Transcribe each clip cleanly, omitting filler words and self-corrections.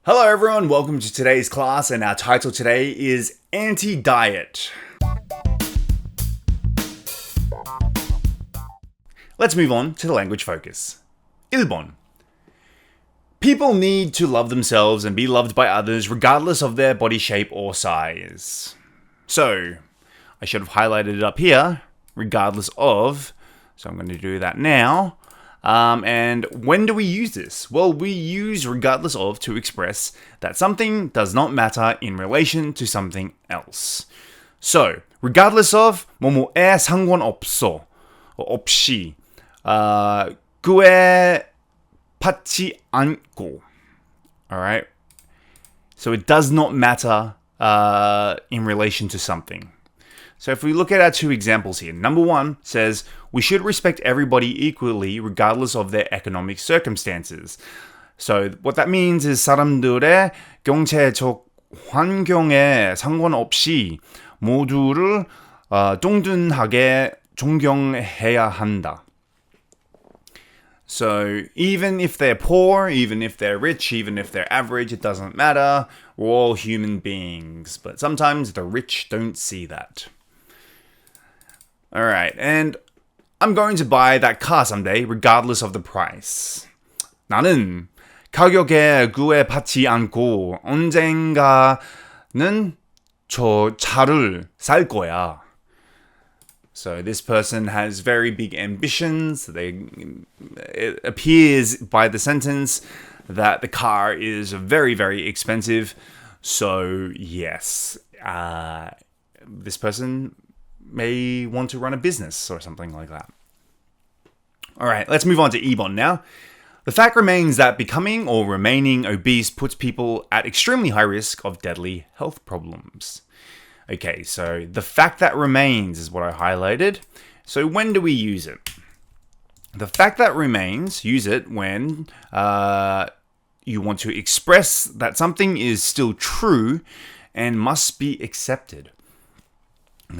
Hello everyone, welcome to today's class, and our title today is Anti-Diet. Let's move on to the language focus. 1번. People need to love themselves and be loved by others regardless of their body shape or size. So, I should have highlighted it up here, regardless of, so I'm going to do that now. And when do we use this? Well, we use regardless of to express that something does not matter in relation to something else. So, regardless of, 뭐뭐에 상관없어, 없이, 그에 받지 않고. Alright? So it does not matter in relation to something. So if we look at our two examples here, number 1 says, we should respect everybody equally regardless of their economic circumstances. So what that means is 사람들의 경제적 환경에 상관없이 모두를 동등하게 존경해야 한다. So even if they're poor, even if they're rich, even if they're average, it doesn't matter. We're all human beings. But sometimes the rich don't see that. Alright, and I'm going to buy that car someday, regardless of the price. 나는 가격에 구애받지 않고 언젠가는 저 차를 살 거야. So this person has very big ambitions. It appears by the sentence that the car is very, very expensive. So yes, this person may want to run a business or something like that. All right, let's move on to 2번 now. The fact remains that becoming or remaining obese puts people at extremely high risk of deadly health problems. Okay, so the fact that remains is what I highlighted. So when do we use it? The fact that remains, use it when you want to express that something is still true and must be accepted.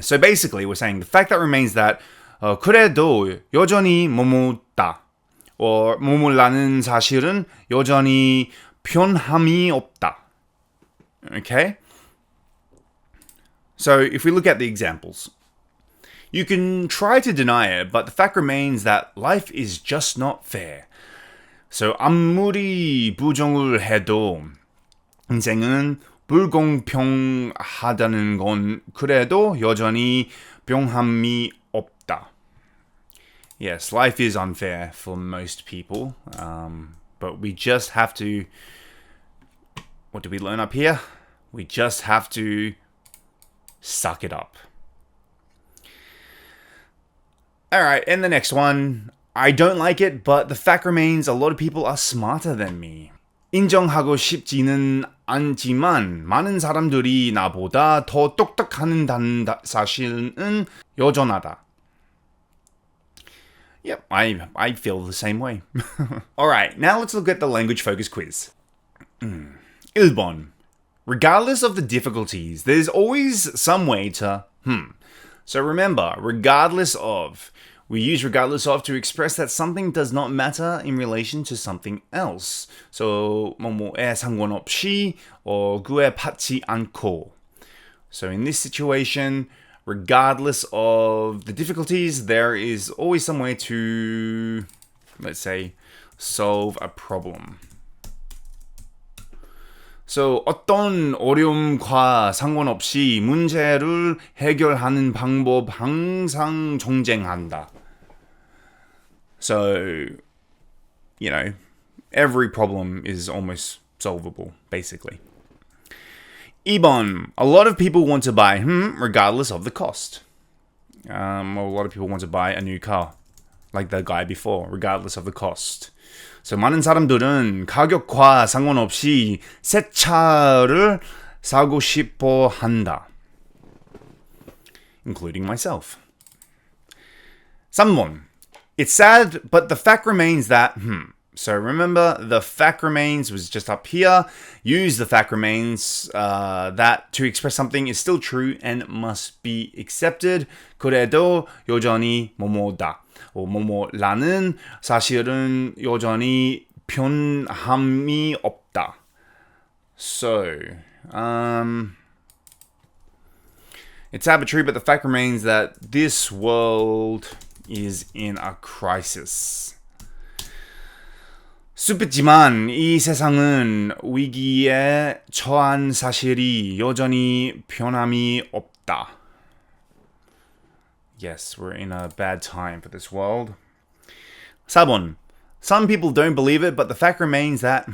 So basically, we're saying the fact that remains that 그래도 여전히 뭐뭐다, or 뭐뭐라는 사실은 여전히 변함이 없다. Okay? So if we look at the examples, you can try to deny it, but the fact remains that life is just not fair. So 아무리 부정을 해도 인생은 불공평하다는 건 그래도 여전히 변함이 없다. Yes, life is unfair for most people, but we just have to, what do we learn up here? We just have to suck it up. Alright, and the next one, I don't like it, but the fact remains a lot of people are smarter than me. 인정하고 싶지는 않지만 많은 사람들이 나보다 더 똑똑하다는 사실은 여전하다. Yep, I feel the same way. Alright, now let's look at the language focus quiz. 1번. Regardless of the difficulties, there's always some way to, So remember, regardless of, we use regardless of to express that something does not matter in relation to something else. So, 뭐뭐에 상관없이, or 그에 받지 않고. So in this situation, regardless of the difficulties, there is always some way to, let's say, solve a problem. So, 어떤 어려움과 상관없이 문제를 해결하는 방법 항상 경쟁한다. So, you know, every problem is almost solvable, basically. 2번, a lot of people want to buy, regardless of the cost. A lot of people want to buy a new car, like the guy before, regardless of the cost. So, 많은 사람들은 가격과 상관없이 새 차를 사고 싶어 한다. Including myself. 3번. It's sad, but the fact remains that, So remember, the fact remains was just up here. Use the fact remains that to express something is still true and must be accepted. 그래도 여전히 뭐뭐다. 뭐뭐라는 사실은 여전히 변함이 없다. So, it's arbitrary, but the fact remains that this world is in a crisis. 슬프지만 이 세상은 위기에 처한 사실이 여전히 변함이 없다. Yes, we're in a bad time for this world. 4번. Some people don't believe it, but the fact remains that,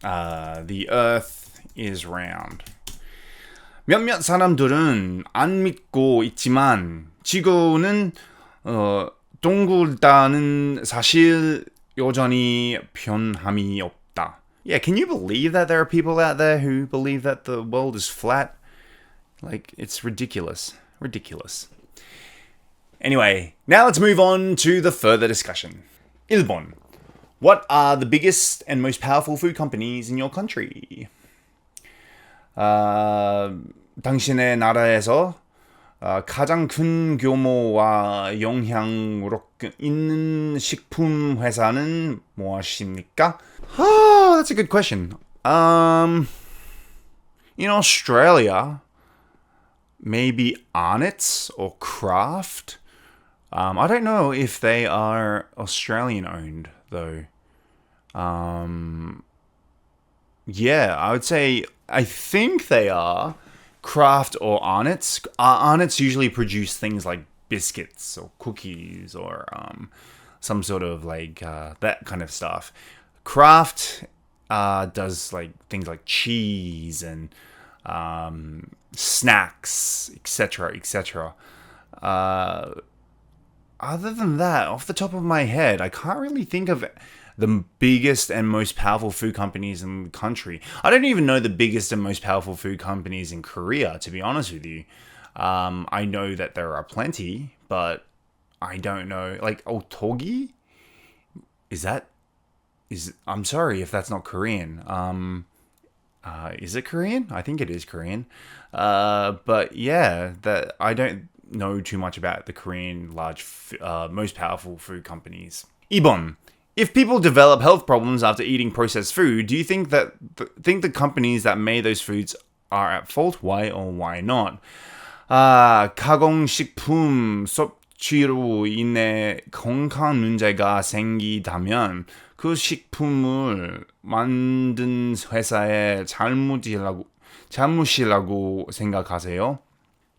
the earth is round. 몇몇 사람들은 안 믿고 있지만 지구는 동글다는 사실 여전히 변함이 없다. Yeah, can you believe that there are people out there who believe that the world is flat? Like, it's ridiculous. Ridiculous. Anyway, now let's move on to the further discussion. 1번. What are the biggest and most powerful food companies in your country? 당신의 나라에서 가장 큰 규모와 영향력 있는 식품 회사는 무엇입니까? That's a good question. In Australia, maybe Arnott's or Kraft. I don't know if they are Australian owned though. Yeah, I would say I think they are. Kraft or Arnott's. Arnott's usually produce things like biscuits or cookies or some sort of like that kind of stuff. Kraft does like things like cheese and snacks, etc., etc. Other than that, off the top of my head, I can't really think of the biggest and most powerful food companies in the country. I don't even know the biggest and most powerful food companies in Korea, to be honest with you. I know that there are plenty, but I don't know. Like, Otogi? I'm sorry if that's not Korean. Is it Korean? I think it is Korean. But yeah, that I don't know too much about the Korean most powerful food companies. 2번. If people develop health problems after eating processed food, do you think that the companies that made those foods are at fault? Why or why not? 가공식품 섭취로 인해 건강 문제가 생기다면 그 식품을 만든 회사의 잘못이라고 생각하세요?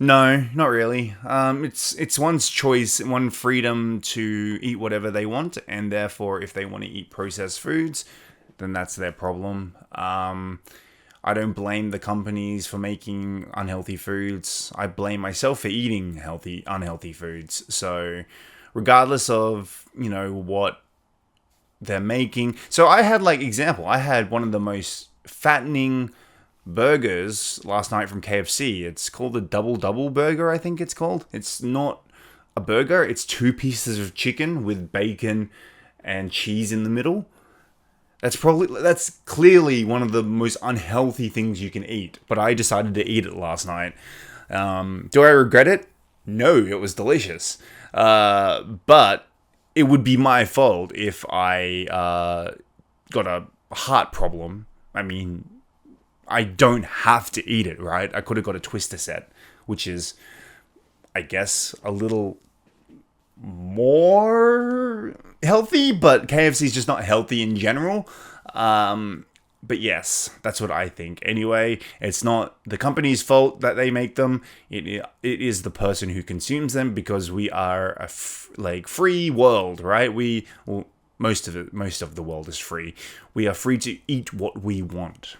No, not really. It's one's choice, one freedom to eat whatever they want, and therefore, if they want to eat processed foods, then that's their problem. I don't blame the companies for making unhealthy foods. I blame myself for eating unhealthy foods. So, regardless of what they're making, so I had I had one of the most fattening burgers last night from KFC. It's called the double burger, I think it's called. It's not a burger, it's 2 pieces of chicken with bacon and cheese in the middle. That's clearly one of the most unhealthy things you can eat, but I decided to eat it last night. Do I regret it? No, it was delicious. But it would be my fault if I got a heart problem. I mean, I don't have to eat it, right? I could have got a twister set, which is, I guess, a little more healthy, but KFC is just not healthy in general. But yes, that's what I think. Anyway, it's not the company's fault that they make them. It is the person who consumes them, because we are a free world, right? Most of the world is free. We are free to eat what we want.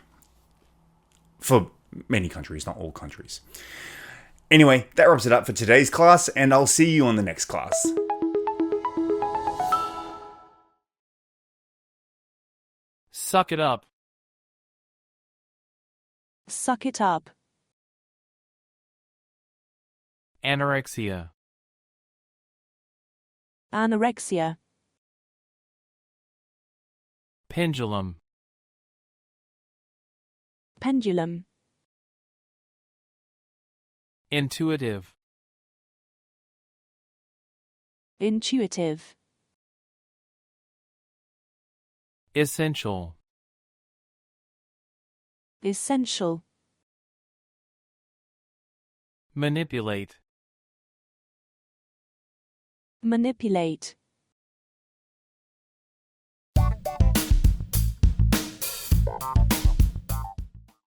For many countries, not all countries. Anyway, that wraps it up for today's class, and I'll see you on the next class. Suck it up. Suck it up. Anorexia. Anorexia. Pendulum. Pendulum. Intuitive. Intuitive. Essential. essential, manipulate, manipulate.